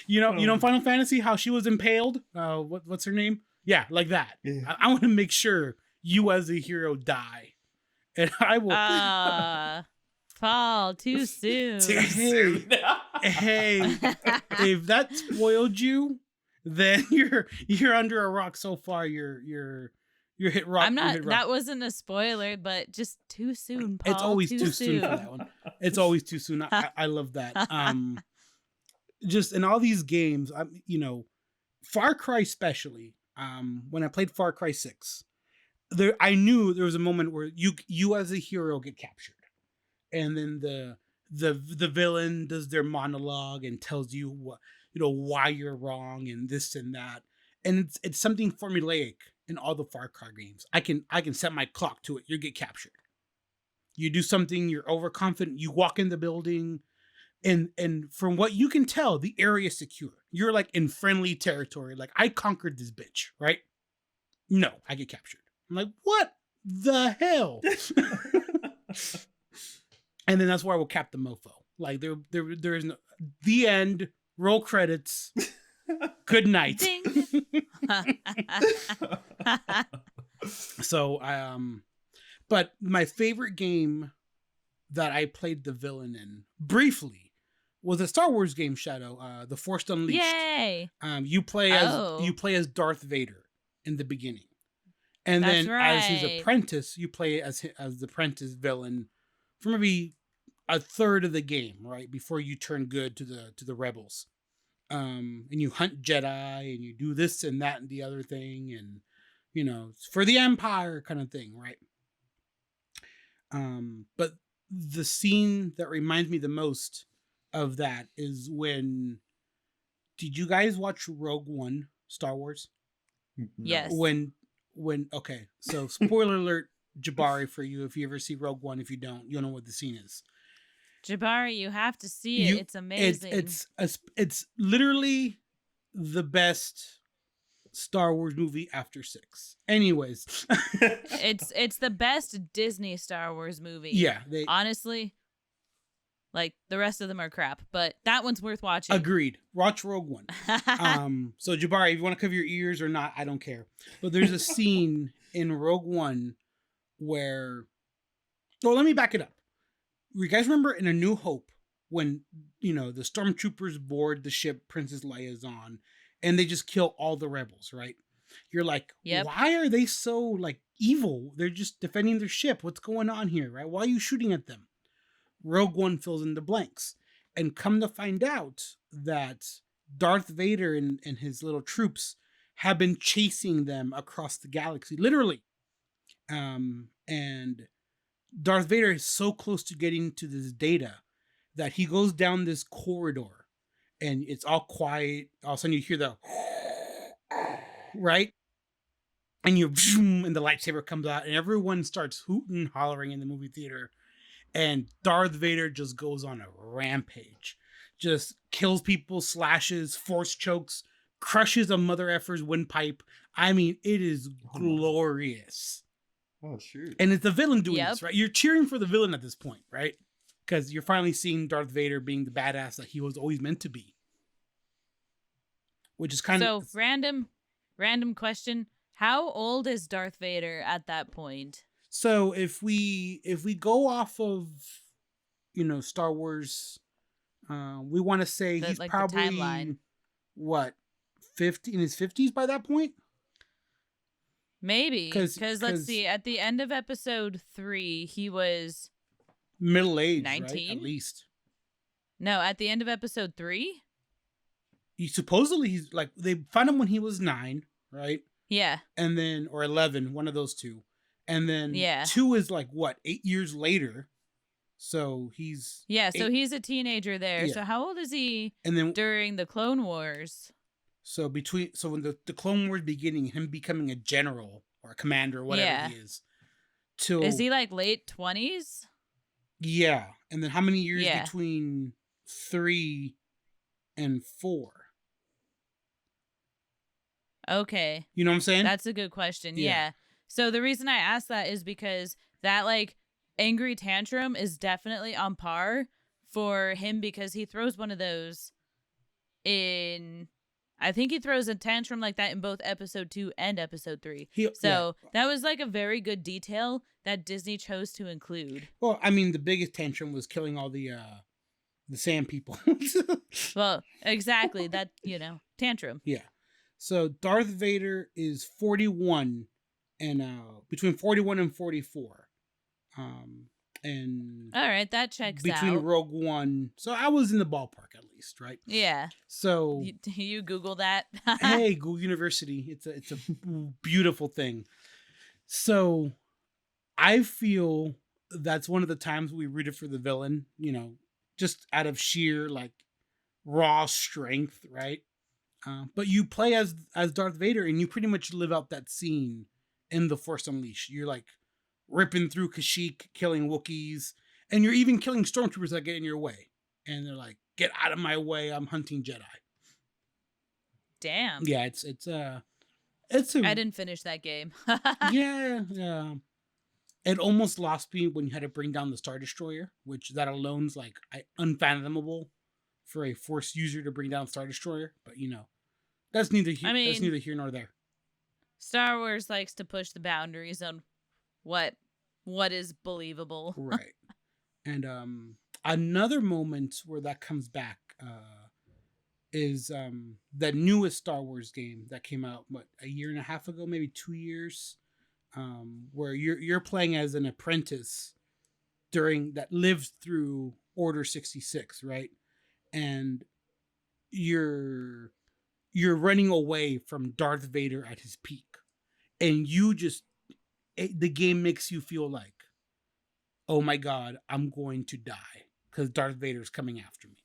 You know, Final Fantasy, how she was impaled. What's her name? Yeah, like that. Yeah. I want to make sure you as a hero die, and I will. Paul, too soon. Hey, if that spoiled you, then you're under a rock so far. You're hit rock. I'm not. That wasn't a spoiler, but just too soon, Paul. It's always too soon for that one. It's always too soon. I love that. Just in all these games, Far Cry especially. When I played Far Cry 6, I knew there was a moment where you as a hero get captured. And then the villain does their monologue and tells you why you're wrong and this and that, and it's something formulaic in all the Far Cry games. I can set my clock to it. You get captured. You do something. You're overconfident. You walk in the building, and from what you can tell, the area is secure. You're like in friendly territory. Like, I conquered this bitch, right? No, I get captured. I'm like, what the hell? And then that's where I will cap the mofo. Like there is no the end, Roll credits. Good night. Ding. So, but my favorite game that I played the villain in briefly was a Star Wars game, Shadoe, The Force Unleashed. Yay! You play as Darth Vader in the beginning, and That's then right. as his apprentice, you play as the apprentice villain for maybe a third of the game, right before you turn good to the rebels. And you hunt Jedi, and you do this and that and the other thing, and for the Empire kind of thing, right? But the scene that reminds me the most of that is when, did you guys watch Rogue One, Star Wars? Yes. When okay, so spoiler alert, Jabari, for you, if you ever see Rogue One. If you don't, you'll know what the scene is. Jabari, you have to see it. It's amazing. It's literally the best Star Wars movie after 6. Anyways. it's the best Disney Star Wars movie. Yeah. Honestly, like the rest of them are crap, but that one's worth watching. Agreed. Watch Rogue One. So Jabari, if you want to cover your ears or not, I don't care. But there's a scene in Rogue One where, well, let me back it up. You guys remember in A New Hope when, the stormtroopers board the ship Princess Leia's on and they just kill all the rebels, right? You're like, yep. Why are they so like evil? They're just defending their ship. What's going on here, right? Why are you shooting at them? Rogue One fills in the blanks. And come to find out that Darth Vader and his little troops have been chasing them across the galaxy, literally. And Darth Vader is so close to getting to this data that he goes down this corridor and it's all quiet. All of a sudden you hear the right? And and the lightsaber comes out and everyone starts hooting, hollering in the movie theater. And Darth Vader just goes on a rampage. Just kills people, slashes, force chokes, crushes a mother effer's windpipe. I mean, it is glorious. Oh, shoot. And it's the villain doing this, right? You're cheering for the villain at this point, right? Because you're finally seeing Darth Vader being the badass that he was always meant to be. Which is kind of... So, random question. How old is Darth Vader at that point? So, if we go off of, Star Wars, we want to say he's like probably, the timeline. What, 50, in his 50s by that point? Maybe, because let's see, at the end of episode 3, he was middle-aged, 19? Right? At least. No, at the end of episode 3? Supposedly, he's like, they found him when he was 9, right? Yeah. And then, or 11, one of those two. And then 2 is like, what, 8 years later? So he's... Yeah, so he's a teenager there. Yeah. So how old is he during the Clone Wars? So when the Clone Wars beginning, him becoming a general or a commander, whatever he is. Is he like late 20s? Yeah. And then how many years between 3 and 4? Okay. You know what I'm saying? That's a good question. Yeah. So the reason I asked that is because that like angry tantrum is definitely on par for him because he throws one of those in... I think he throws a tantrum like that in both episode 2 and episode 3. That was like a very good detail that Disney chose to include. Well, I mean, the biggest tantrum was killing all the sand people. Well, exactly. That, tantrum. Yeah. So Darth Vader is 41 and between 41 and 44. And all right, that checks between out. Rogue One. So I was in the ballpark at least, right? Yeah. So you Google that. Hey, Google University. It's a beautiful thing. So I feel that's one of the times we rooted for the villain, just out of sheer like raw strength, right? But you play as Darth Vader and you pretty much live out that scene in The Force Unleashed. You're like ripping through Kashyyyk, killing Wookiees, and you're even killing stormtroopers that get in your way. And they're like, "Get out of my way! I'm hunting Jedi." Damn. Yeah, it's a. I didn't finish that game. Yeah. It almost lost me when you had to bring down the Star Destroyer, which that alone's like unfathomable for a Force user to bring down Star Destroyer, but that's neither that's neither here nor there. Star Wars likes to push the boundaries on what is believable. Right. And another moment where that comes back is that newest Star Wars game that came out a year and a half ago, maybe 2 years, where you're playing as an apprentice that lived through Order 66, right? And you're running away from Darth Vader at his peak, and the game makes you feel like, oh my god, I'm going to die because Darth Vader's coming after me.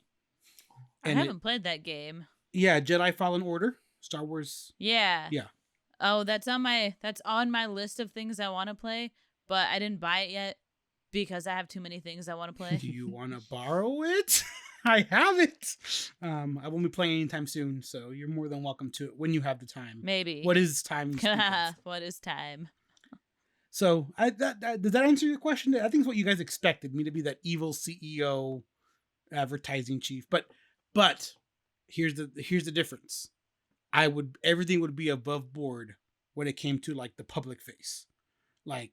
And I haven't played that game. Yeah, Jedi Fallen Order, Star Wars. Yeah. Yeah. Oh, that's on my list of things I want to play, but I didn't buy it yet because I have too many things I want to play. Do you want to borrow it? I have it. I won't be playing anytime soon, so you're more than welcome to it when you have the time. Maybe. What is time? What is time? So, does that answer your question? I think it's what you guys expected me to be, that evil CEO, advertising chief. But here's the difference. Everything would be above board when it came to like the public face, like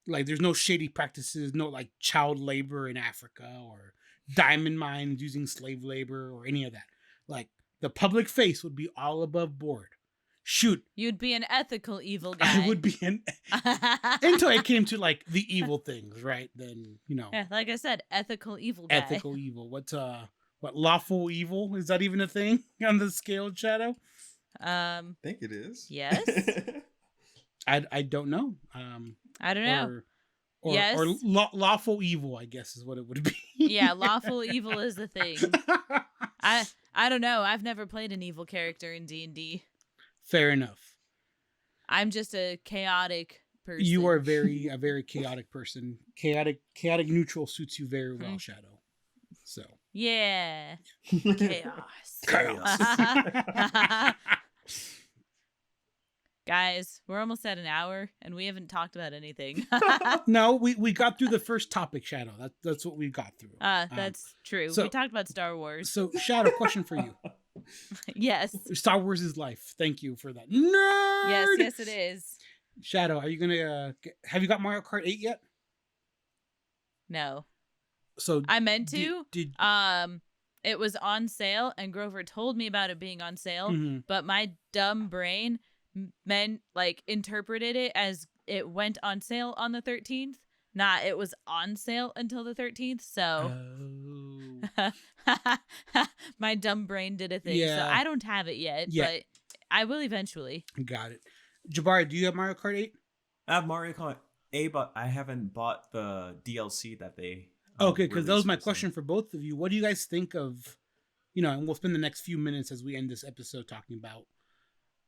there's no shady practices, no like child labor in Africa or diamond mines using slave labor or any of that. Like the public face would be all above board. Shoot, you'd be an ethical evil guy. I would be until I came to like the evil things, right? Then Yeah, like I said, ethical evil guy. Ethical evil. What lawful evil, is that even a thing on the scale, Shadoe? I think it is. Yes. I don't know. I don't know. Or, yes. Or lawful evil, I guess, is what it would be. Yeah, lawful evil is the thing. I don't know. I've never played an evil character in D&D. Fair enough. I'm just a chaotic person. You are a very chaotic person. Chaotic neutral suits you very well, Shadoe. So. Yeah. Chaos. Guys, we're almost at an hour and we haven't talked about anything. No, we got through the first topic, Shadoe. That's what we got through. That's true. So, we talked about Star Wars. So, Shadoe, question for you. Yes. Star Wars is life. Thank you for that. Nerd! Yes, it is. Shadoe, are you gonna have you got Mario Kart 8 yet? No. So I meant to. It was on sale and Grover told me about it being on sale, but my dumb brain interpreted it as it went on sale on the 13th. Not it was on sale until the 13th, so my dumb brain did a thing. Yeah. So I don't have it yet, but I will eventually. Got it. Jabari, do you have Mario Kart 8? I have Mario Kart 8, but I haven't bought the DLC that they okay, because that was my question for both of you. What do you guys think of, and we'll spend the next few minutes as we end this episode talking about,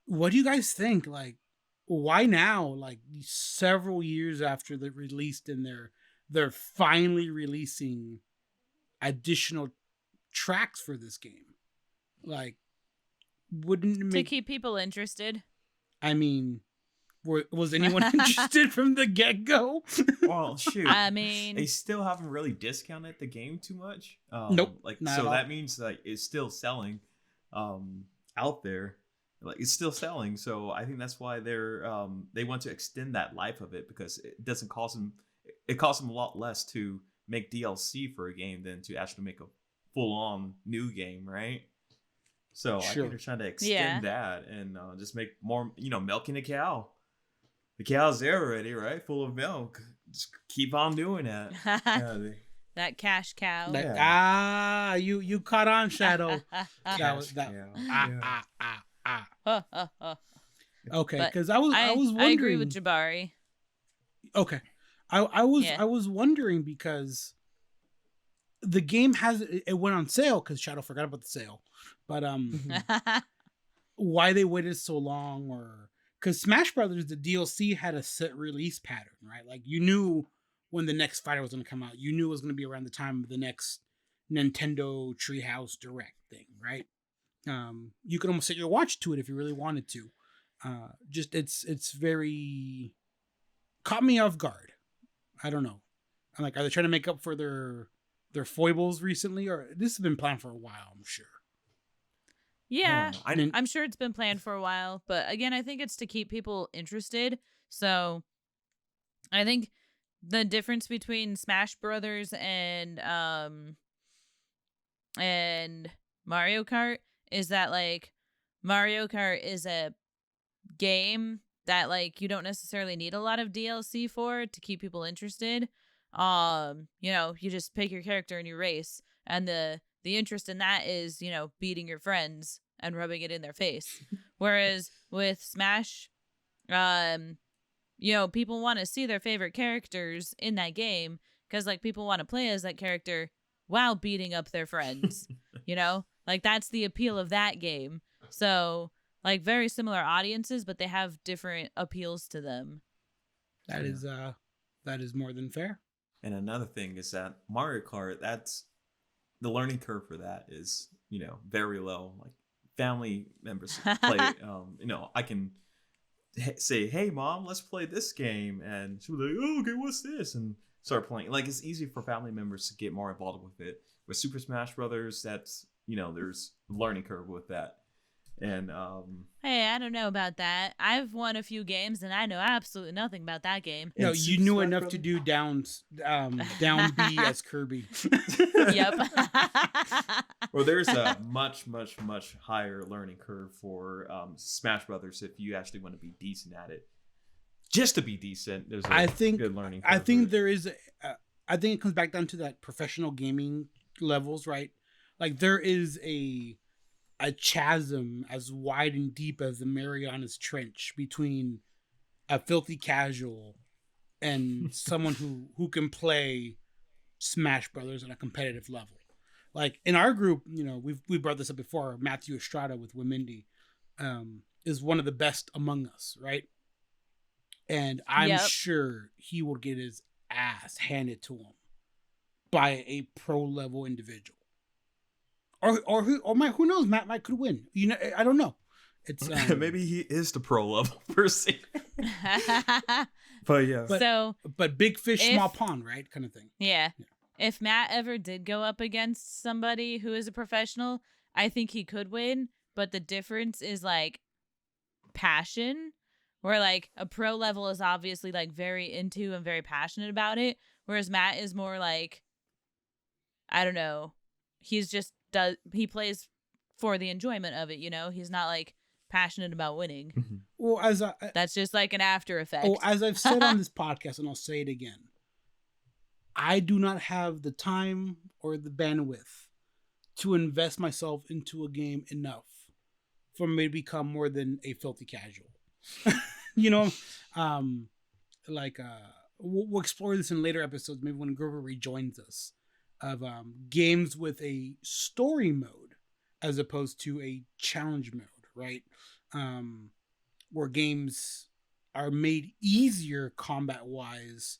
what do you guys think? Like, why now? Like, several years after they released, and they're finally releasing additional tracks for this game. Like, wouldn't it make... to keep people interested? I mean, was anyone interested from the get-go? Well, shoot. I mean, they still haven't really discounted the game too much. Nope. So that means like it's still selling out there. Like it's still selling. So I think that's why they want to extend that life of it, because it doesn't cost them. It costs them a lot less to make DLC for a game than to actually make a full-on new game, right? So I think they're trying to extend that and just make more, milking the cow. The cow's there already, right? Full of milk. Just keep on doing that. That cash cow. You caught on, Shadoe. Okay, because I was wondering. I agree with Jabari. Okay, I was wondering because the game it went on sale because Shadoe forgot about the sale, but why they waited so long, or because Smash Brothers, the DLC had a set release pattern, right? Like you knew when the next fighter was going to come out, you knew it was going to be around the time of the next Nintendo Treehouse Direct thing, right? You could almost set your watch to it if you really wanted to. Just it's very caught me off guard. I don't know. I'm like, are they trying to make up for their their foibles recently, or this has been planned for a while, I'm sure. Yeah, I'm sure it's been planned for a while, but again, I think it's to keep people interested. So I think the difference between Smash Brothers and Mario Kart is that like Mario Kart is a game that like you don't necessarily need a lot of DLC for to keep people interested. You just pick your character and you race, and the interest in that is, beating your friends and rubbing it in their face. Whereas with Smash, people want to see their favorite characters in that game because like people want to play as that character while beating up their friends. Like that's the appeal of that game. So like very similar audiences, but they have different appeals to them. That is more than fair. And another thing is that Mario Kart, that's the learning curve for that is, very low. Like family members play, I can say, hey mom, let's play this game. And she'll be like, oh, okay, what's this? And start playing. Like it's easy for family members to get more involved with it. With Super Smash Brothers, that's, there's a learning curve with that. And hey, I don't know about that. I've won a few games and I know absolutely nothing about that game. No, you knew enough to do down B as Kirby. Yep. Well, there's a much, much, much higher learning curve for Smash Brothers if you actually want to be decent at it. Just to be decent, there's good learning curve. I think there is. I think it comes back down to that professional gaming levels, right? Like there is a chasm as wide and deep as the Marianas Trench between a filthy casual and someone who can play Smash Brothers on a competitive level. Like in our group, we've brought this up before. Matthew Estrada with Whim is one of the best among us, right? And I'm sure he will get his ass handed to him by a pro level individual. Who knows? Matt might could win. I don't know. It's maybe he is the pro level person. But yeah. But big fish, small pond, right? Kind of thing. Yeah. If Matt ever did go up against somebody who is a professional, I think he could win. But the difference is like passion, where like a pro level is obviously like very into and very passionate about it, whereas Matt is more like, I don't know, he plays for the enjoyment of it, he's not like passionate about winning. Mm-hmm. Well, that's just like an after effect. As I've said on this podcast, and I'll say it again, I do not have the time or the bandwidth to invest myself into a game enough for me to become more than a filthy casual. We'll explore this in later episodes, maybe when Grover rejoins us, of games with a story mode as opposed to a challenge mode, right? Where games are made easier combat wise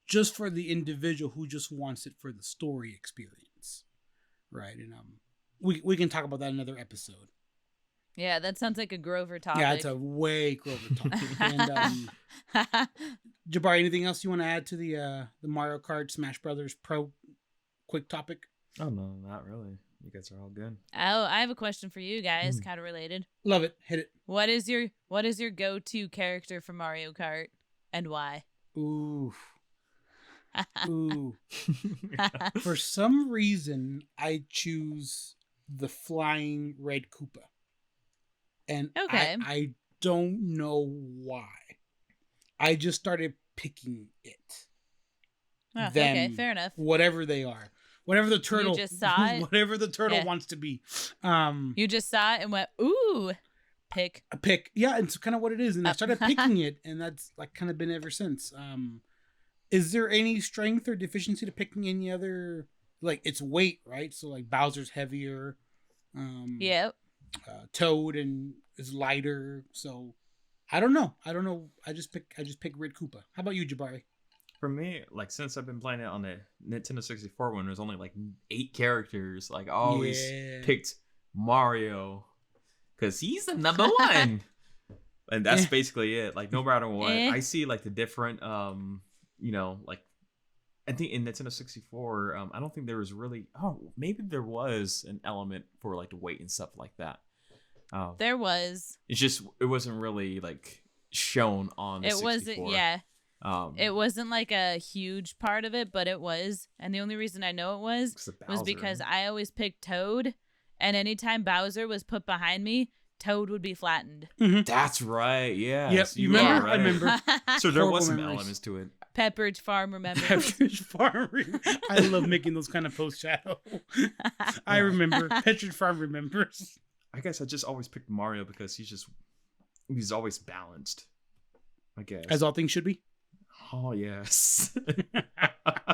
just for the individual who just wants it for the story experience, right? And we can talk about that in another episode. Yeah, that sounds like a Grover topic. Yeah, it's a way Grover topic. And Jabari, anything else you want to add to the Mario Kart Smash Brothers Pro quick topic? Oh no, not really. You guys are all good. Oh, I have a question for you guys, kind of related. Love it. Hit it. What is your go-to character for Mario Kart and why? Ooh. For some reason, I choose the flying red Koopa. And okay. I don't know why. I just started picking it. Oh, okay, fair enough. Whatever they are. Whatever the turtle, you just saw it? Whatever the turtle wants to be. You just saw it and went, ooh, pick. A pick. Yeah, it's kind of what it is. And I started picking it, and that's like kind of been ever since. Is there any strength or deficiency to picking any other, like it's weight, right? So like Bowser's heavier. Yep. Toad and is lighter. So I don't know. I just pick Red Koopa. How about you, Jabari? For me, like since I've been playing it on the Nintendo 64 when there's only like 8 characters, like I always picked Mario because he's the number one. And that's basically it. Like no matter what, I see like the different like I think in Nintendo 64, I don't think there was really. Oh, maybe there was an element for like the weight and stuff like that. There was. It's just it wasn't really like shown on. The It 64. wasn't. Yeah. It wasn't like a huge part of it, but it was. And the only reason I know it was because I always picked Toad, and anytime Bowser was put behind me, Toad would be flattened. Mm-hmm. That's right. Yeah. Yep. You remember? Right. I remember. So there was Horrible some memories. elements to it. Pepperidge Farm, remember? Pepperidge Farm. I love making those kind of post Shadow. I remember. Pepperidge Farm remembers. I guess I just always picked Mario because he's always balanced. I guess. As all things should be. Oh yes.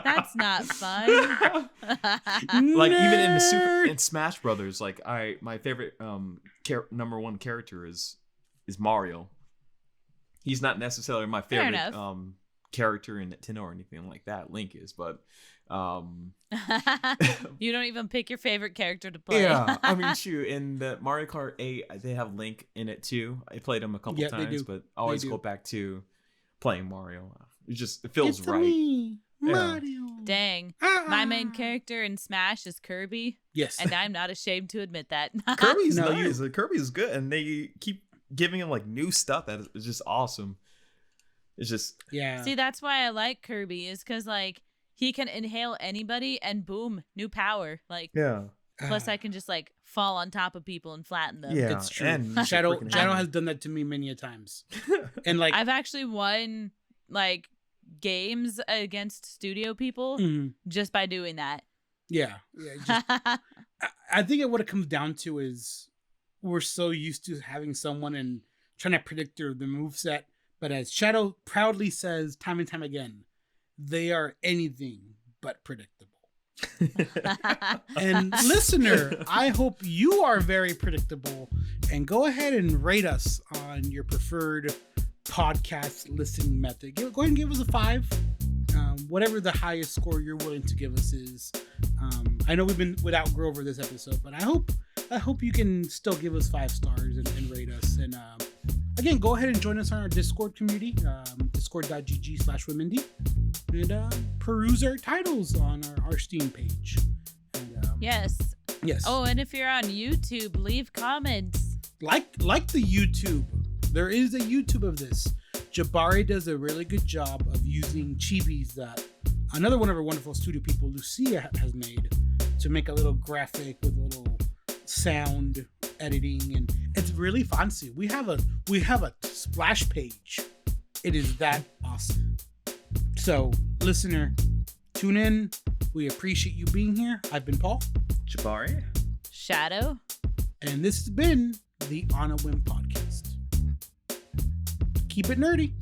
That's not fun. Like even in Smash Brothers, like my favorite number one character is Mario. He's not necessarily my favorite character in Nintendo or anything like that. Link is, but you don't even pick your favorite character to play. Yeah, I mean, shoot, in the Mario Kart 8, they have Link in it too. I played him a couple times, but I always go back to playing Mario. It feels right. Me, Mario. Dang. My main character in Smash is Kirby. Yes. And I'm not ashamed to admit that. Kirby's nice. Kirby's good, and they keep giving him like new stuff that is just awesome. It's just See, that's why I like Kirby, is because like he can inhale anybody and boom, new power. Like plus I can just like fall on top of people and flatten them. Yeah, it's true. And Shadow has done that to me many a times. And like I've actually won like games against studio people just by doing that. Yeah. I think what it comes down to is we're so used to having someone and trying to predict the moveset. But as Shadow proudly says time and time again, they are anything but predictable. And listener, I hope you are very predictable, and go ahead and rate us on your preferred podcast listening method. Go ahead and give us a 5. Whatever the highest score you're willing to give us is. I know we've been without Grover this episode, but I hope you can still give us 5 stars and rate us. And again, go ahead and join us on our Discord community, discord.gg/Whimindie, and peruse our titles on our Steam page. And, yes. Oh, and if you're on YouTube, leave comments. Like the YouTube. There is a YouTube of this. Jabari does a really good job of using chibis that another one of our wonderful studio people, Lucia, has made to make a little graphic with a little sound editing, and it's really fancy. We have a splash page. It is that awesome. So, listener, tune in. We appreciate you being here. I've been Paul. Jabari. Shadow. And this has been the On a Whim podcast. Keep it nerdy.